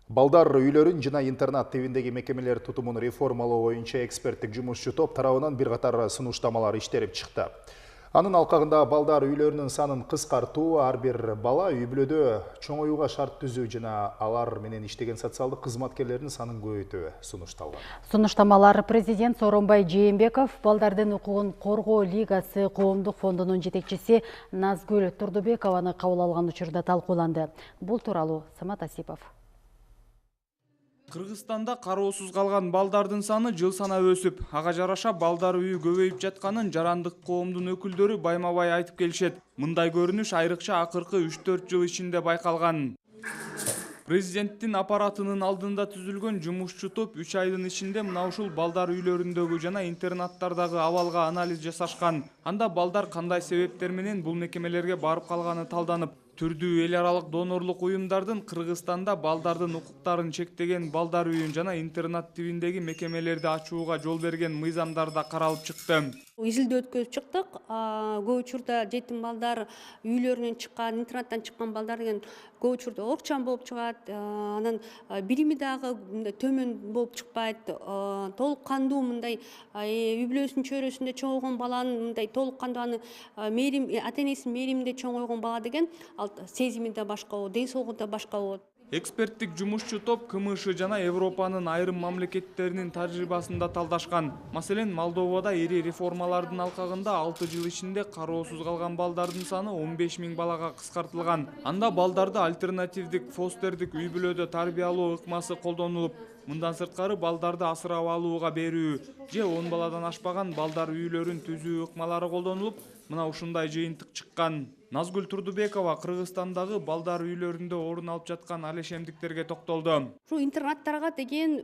Балдар үйлерін жана интернат тибиндеги мекемелер тутумун реформалоо боюнча эксперттик жумушчу топ тарабынан бир катар сунуштамалар иштелип чыкты. Анын алкагында балдар үйлөрүнүн санын кыскартуу, ар бир бала үй бүлөдө чоңоюуга шарт түзүү жана алар менен иштеген социалдык кызматкерлердин санын көбөйтүү сунушталган. Сунуштамалар президент Сооронбай Жээнбеков, Балдардын укугун коргоо лигасы коомдук фондунун жетекчиси Назгүл Турдубекованы кабыл алган учурда талкууланды. Бул тууралуу Самат Асипов. Кыргызстанда кароосуз калган балдардын саны жыл санап өсүп, ага жараша балдар үйү көбөйүп жатканын жарандык коомдун өкүлдөрү байма-бай айтып келишет. Мындай көрүнүш айрыкча акыркы 3-4 жыл ичинде байкалган. Президенттин аппаратынын алдында түзүлгөн жумушчу топ 3 айдын ичинде мына ушул балдар үйлөрүндөгү жана интернаттардагы абалга анализ жасашкан. Анда балдар кандай себептер менен бул мекемелерге барып калганы талданып, түрдүү эл аралык донорлук уюмдардын Кыргызстанда балдардын укуктарын чектеген балдар үйүн жана интернат тибиндеги мекемелерди ачууга жол берген мыйзамдар да каралып чыкты. Изилдөө өткөрүп чыктык. Көп учурда жетим балдар үйлөрүнөн чыккан, интернаттан чыккан балдар деген көп учурда окчам болуп чыгат. Анан билими дагы төмөн болуп чыкпайт. Толук кандуу мындай үй бүлөсүнүн чөйрөсүндө чоңойгон баланын мындай толук кандуу аны мээрим ата энесинин мээриминде чоңойгон бала деген сезими да башка болот, ден соолугу да башка болот. Эксперттик жумушчу топ КМШ жана Европанын айрым мамлекеттеринин тажрыйбасын да талдашкан. Маселен, Молдовада ири реформалардын алкагында 6 жыл ичинде кароосуз калган балдардын саны 15 000 балага кыскартылган. Анда балдарды альтернативдик фостердик үй бүлөдө тарбиялоо ыкмасы колдонулуп, мындан сырткары балдарды асырап алууга берүү же 10 баладан ашпаган балдар үйлөрүн түзүү ыкмалары колдонулуп, мына ушундай жыйынтык чыккан. Назгүл Турдубекова Кыргызстандагы балдар үйлөрүндө орун алып жаткан алешемдиктерге токтолду. Ушу интернаттарга деген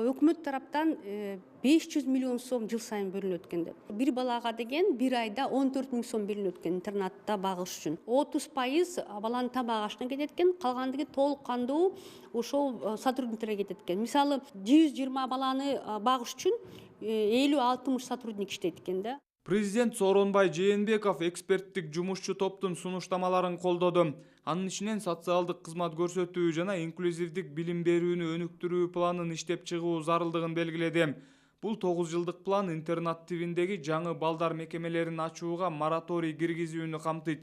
өкмөт тараптан 500 миллион сом жыл сайын бөлүнөт экен деп. Бир балага деген бир айда 14 000 сом бөлүнөт экен интернатта багыш үчүн. 30% баланын тамак ашына кетет экен, калгандыгы толук кандуу ошол сотрудниктерге кетет экен. Мисалы 120 баланы багыш үчүн 50-60 сотрудник иштейт экен да. Президент Сооронбай Жээнбеков эксперттик жумушчу топтун сунуштамаларын колдоду. Анын ичинен социалдык кызмат көрсөтүү жана инклюзивдик билим берүүнү өнүктүрүү планын иштеп чыгуу зарылдыгын белгиледи. Бул 9 жылдык план интернат тибиндеги жаңы балдар мекемелерин ачууга мораторий киргизүүнү камтыйт.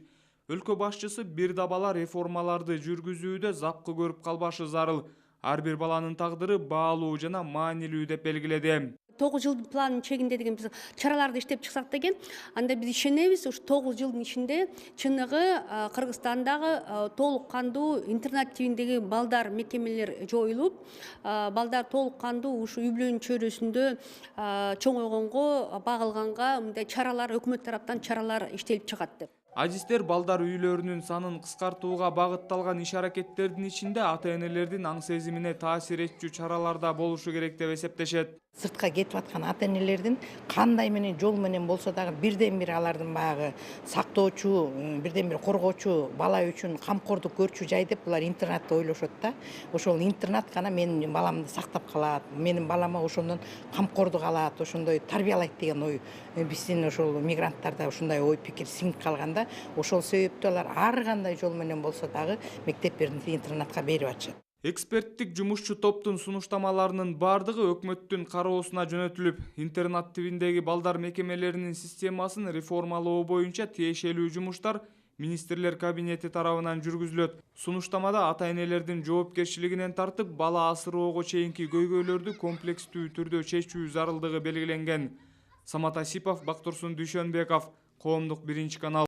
Өлкө башчысы бир да бала реформаларды жүргүзүүдө запкы көрүп калбашы зарыл. Ар бир баланын тагдыры баалуу жана маанилүү деп белгиледи. 9 жылдын планын чегинде деген биз чараларды иштеп чыксак деген, анда биз ишенебиз, ушу 9 жылдын ичинде чыныгы Кыргызстандагы толук кандуу интернат тибиндеги балдар мекемелер жоюлуп, балдар толук кандуу ушу үй бүлөнүн чөйрөсүндө чоңойгонго, багылганга мындай чаралар өкмөт тараптан чаралар иштелип чыгат деп. Адистер балдар үйлөрүнүн санын кыскартууга багытталган иш-аракеттердин ичинде ата-энелердин аң сезимине таасир этчү чаралар да болушу керек деп эсептешет. Сыртка кетип аткан ата-энелердин кандай менен жол менен болсо дагы бирден бир алардын баягы сактоочу, бирден бир коргоочу, бала үчүн камкордук көрчү жай деп булар интернатты ойлошот да. Ошол интернат гана менин баламды сактап калат, менин балама ошондон камкордук алат, ошондой тарбиялайт деген ой биздин ошол мигранттарда ушундай ой пикир сиңип калганда, ошол себептүү алар ар кандай жол менен болсо дагы мектептерди интернатка берип атышат. Эксперттик жумушчу топтун сунуштамаларынын бардыгы өкмөттүн кароосуна жөнөтүлүп, интернат тибиндеги балдар мекемелеринин системасын реформалоо боюнча тиешелүү жумуштар министрлер кабинети тарабынан жүргүзүлөт. Сунуштамада ата-энелердин жоопкерчилигинен тартып, бала асыроого чейинки көйгөйлөрдү комплекстүү түрдө чечүү зарылдыгы белгиленген. Самат Асипов, Бактурсун Дүйшөнбеков, Коомдук 1 канал.